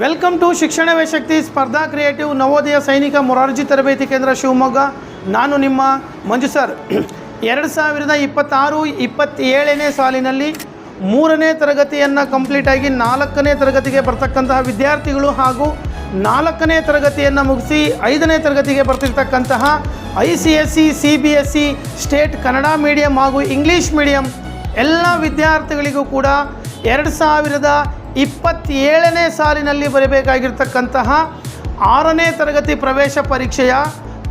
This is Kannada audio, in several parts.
ವೆಲ್ಕಮ್ ಟು ಶಿಕ್ಷಣವೇ ಶಕ್ತಿ ಸ್ಪರ್ಧಾ ಕ್ರಿಯೇಟಿವ್ ನವೋದಯ ಸೈನಿಕ ಮೊರಾರ್ಜಿ ತರಬೇತಿ ಕೇಂದ್ರ ಶಿವಮೊಗ್ಗ. ನಾನು ನಿಮ್ಮ ಮಂಜು ಸರ್. 2026-27ನೇ ಸಾಲಿನಲ್ಲಿ 3ನೇ ತರಗತಿಯನ್ನು ಕಂಪ್ಲೀಟಾಗಿ 4ನೇ ತರಗತಿಗೆ ಬರ್ತಕ್ಕಂತಹ ವಿದ್ಯಾರ್ಥಿಗಳು ಹಾಗೂ 4ನೇ ತರಗತಿಯನ್ನು ಮುಗಿಸಿ 5ನೇ ತರಗತಿಗೆ ಬರ್ತಿರ್ತಕ್ಕಂತಹ ICSE, CBSE, state Kannada medium ಹಾಗೂ ಇಂಗ್ಲೀಷ್ ಮೀಡಿಯಂ ಎಲ್ಲ ವಿದ್ಯಾರ್ಥಿಗಳಿಗೂ ಕೂಡ 2027ನೇ ಸಾಲಿನಲ್ಲಿ ಬರಬೇಕಾಗಿರ್ತಕ್ಕಂತಹ 6ನೇ ತರಗತಿ ಪ್ರವೇಶ ಪರೀಕ್ಷೆಯ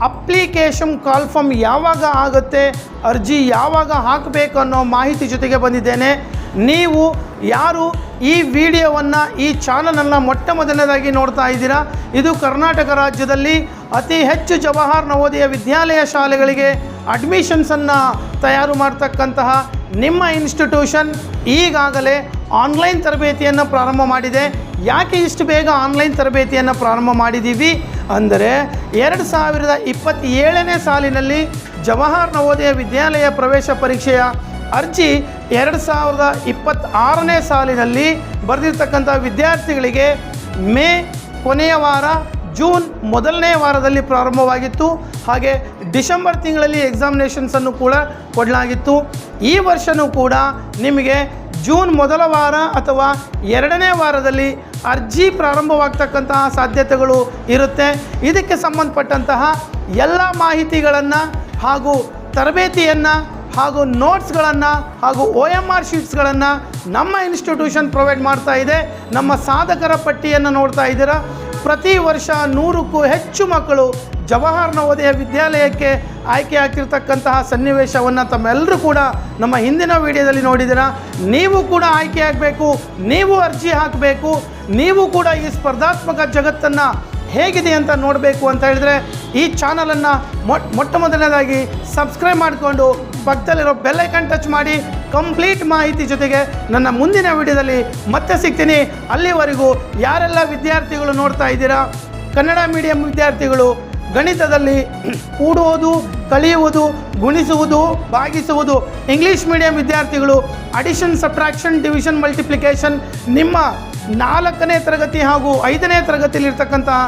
ಅಪ್ಲಿಕೇಶನ್ ಕಾಲ್ ಫಾರ್ಮ್ ಯಾವಾಗ ಆಗುತ್ತೆ, ಅರ್ಜಿ ಯಾವಾಗ ಹಾಕಬೇಕು ಅನ್ನೋ ಮಾಹಿತಿ ಜೊತೆಗೆ ಬಂದಿದ್ದೇನೆ. ನೀವು ಯಾರು ಈ ವಿಡಿಯೋವನ್ನು ಈ ಚಾನಲನ್ನು ಮೊಟ್ಟ ಮೊದಲನೇದಾಗಿ ನೋಡ್ತಾ ಇದ್ದೀರಾ, ಇದು ಕರ್ನಾಟಕ ರಾಜ್ಯದಲ್ಲಿ ಅತಿ ಹೆಚ್ಚು ಜವಾಹರ್ ನವೋದಯ ವಿದ್ಯಾಲಯ ಶಾಲೆಗಳಿಗೆ ಅಡ್ಮಿಷನ್ಸನ್ನು ತಯಾರು ಮಾಡ್ತಕ್ಕಂತಹ ನಿಮ್ಮ ಇನ್ಸ್ಟಿಟ್ಯೂಷನ್ ಈಗಾಗಲೇ ಆನ್ಲೈನ್ ತರಬೇತಿಯನ್ನು ಪ್ರಾರಂಭ ಮಾಡಿದೆ. ಯಾಕೆ ಇಷ್ಟು ಬೇಗ ಆನ್ಲೈನ್ ತರಬೇತಿಯನ್ನು ಪ್ರಾರಂಭ ಮಾಡಿದ್ದೀವಿ ಅಂದರೆ 2027ನೇ ಸಾಲಿನಲ್ಲಿ ಜವಾಹರ್ ನವೋದಯ ವಿದ್ಯಾಲಯ ಪ್ರವೇಶ ಪರೀಕ್ಷೆಯ ಅರ್ಜಿ 2026ನೇ ಸಾಲಿನಲ್ಲಿ ಬರೆದಿರ್ತಕ್ಕಂಥ ವಿದ್ಯಾರ್ಥಿಗಳಿಗೆ ಮೇ ಕೊನೆಯ ವಾರ, ಜೂನ್ ಮೊದಲನೇ ವಾರದಲ್ಲಿ ಪ್ರಾರಂಭವಾಗಿತ್ತು. ಹಾಗೆ ಡಿಸೆಂಬರ್ ತಿಂಗಳಲ್ಲಿ ಎಕ್ಸಾಮಿನೇಷನ್ಸನ್ನು ಕೂಡ ಕೊಡಲಾಗಿತ್ತು. ಈ ವರ್ಷವೂ ಕೂಡ ನಿಮಗೆ ಜೂನ್ ಮೊದಲ ವಾರ ಅಥವಾ 2ನೇ ವಾರದಲ್ಲಿ ಅರ್ಜಿ ಪ್ರಾರಂಭವಾಗ್ತಕ್ಕಂತಹ ಸಾಧ್ಯತೆಗಳು ಇರುತ್ತೆ. ಇದಕ್ಕೆ ಸಂಬಂಧಪಟ್ಟಂತಹ ಎಲ್ಲ ಮಾಹಿತಿಗಳನ್ನು ಹಾಗೂ ತರಬೇತಿಯನ್ನು ಹಾಗೂ ನೋಟ್ಸ್ಗಳನ್ನು ಹಾಗೂ OMR ಶೀಟ್ಸ್ಗಳನ್ನು ನಮ್ಮ ಇನ್ಸ್ಟಿಟ್ಯೂಷನ್ ಪ್ರೊವೈಡ್ ಮಾಡ್ತಾ ಇದೆ. ನಮ್ಮ ಸಾಧಕರ ಪಟ್ಟಿಯನ್ನು ನೋಡ್ತಾ ಇದ್ದೀರಾ. ಪ್ರತಿ ವರ್ಷ 100ಕ್ಕೂ ಹೆಚ್ಚು ಮಕ್ಕಳು ಜವಾಹರ್ ನವೋದಯ ವಿದ್ಯಾಲಯಕ್ಕೆ ಆಯ್ಕೆ ಆಗ್ತಿರ್ತಕ್ಕಂತಹ ಸನ್ನಿವೇಶವನ್ನು ತಮ್ಮೆಲ್ಲರೂ ಕೂಡ ನಮ್ಮ ಹಿಂದಿನ ವಿಡಿಯೋದಲ್ಲಿ ನೋಡಿದ್ದೀರಾ. ನೀವು ಕೂಡ ಆಯ್ಕೆ ಆಗಬೇಕು, ನೀವು ಅರ್ಜಿ ಹಾಕಬೇಕು, ನೀವು ಕೂಡ ಈ ಸ್ಪರ್ಧಾತ್ಮಕ ಜಗತ್ತನ್ನು ಹೇಗಿದೆ ಅಂತ ನೋಡಬೇಕು ಅಂತ ಹೇಳಿದ್ರೆ ಈ ಚಾನಲನ್ನು ಮೊಟ್ಟ ಮೊದಲನೇದಾಗಿ ಸಬ್ಸ್ಕ್ರೈಬ್ ಮಾಡಿಕೊಂಡು ಪಕ್ಕದಲ್ಲಿರೋ ಬೆಲ್ ಐಕಾನ್ ಟಚ್ ಮಾಡಿ. ಕಂಪ್ಲೀಟ್ ಮಾಹಿತಿ ಜೊತೆಗೆ ನನ್ನ ಮುಂದಿನ ವಿಡಿಯೋದಲ್ಲಿ ಮತ್ತೆ ಸಿಗ್ತೀನಿ. ಅಲ್ಲಿವರೆಗೂ ಯಾರೆಲ್ಲ ವಿದ್ಯಾರ್ಥಿಗಳು ನೋಡ್ತಾ ಇದ್ದೀರಾ, ಕನ್ನಡ ಮೀಡಿಯಂ ವಿದ್ಯಾರ್ಥಿಗಳು ಗಣಿತದಲ್ಲಿ ಕೂಡುವುದು, ಕಳೆಯುವುದು, ಗುಣಿಸುವುದು, ಭಾಗಿಸುವುದು, ಇಂಗ್ಲೀಷ್ ಮೀಡಿಯಂ ವಿದ್ಯಾರ್ಥಿಗಳು ಅಡಿಷನ್, ಸಬ್ಟ್ರಾಕ್ಷನ್, ಡಿವಿಷನ್, ಮಲ್ಟಿಪ್ಲಿಕೇಶನ್, ನಿಮ್ಮ 4ನೇ ತರಗತಿ ಹಾಗೂ 5ನೇ ತರಗತಿಯಲ್ಲಿರ್ತಕ್ಕಂತಹ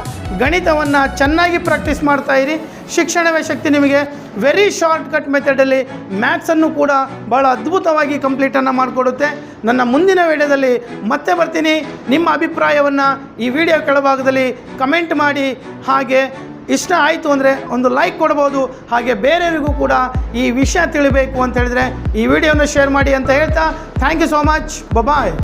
ಗಣಿತವನ್ನು ಚೆನ್ನಾಗಿ ಪ್ರಾಕ್ಟೀಸ್ ಮಾಡ್ತಾ ಇರಿ. ಶಿಕ್ಷಣವೇ ಶಕ್ತಿ ನಿಮಗೆ ವೆರಿ ಶಾರ್ಟ್ ಕಟ್ ಮೆಥಡಲ್ಲಿ ಮ್ಯಾಥ್ಸನ್ನು ಕೂಡ ಭಾಳ ಅದ್ಭುತವಾಗಿ ಕಂಪ್ಲೀಟನ್ನು ಮಾಡಿಕೊಡುತ್ತೆ. ನನ್ನ ಮುಂದಿನ ವಿಡಿಯೋದಲ್ಲಿ ಮತ್ತೆ ಬರ್ತೀನಿ. ನಿಮ್ಮ ಅಭಿಪ್ರಾಯವನ್ನು ಈ ವಿಡಿಯೋ ಕೆಳಭಾಗದಲ್ಲಿ ಕಮೆಂಟ್ ಮಾಡಿ. ಹಾಗೆ ಇಷ್ಟ ಆಯಿತು ಅಂದರೆ ಒಂದು ಲೈಕ್ ಕೊಡ್ಬೋದು. ಹಾಗೆ ಬೇರೆಯವರಿಗೂ ಕೂಡ ಈ ವಿಷಯ ತಿಳಿಬೇಕು ಅಂತ ಹೇಳಿದ್ರೆ ಈ ವಿಡಿಯೋನ ಶೇರ್ ಮಾಡಿ ಅಂತ ಹೇಳ್ತಾ thank you so much. Bye.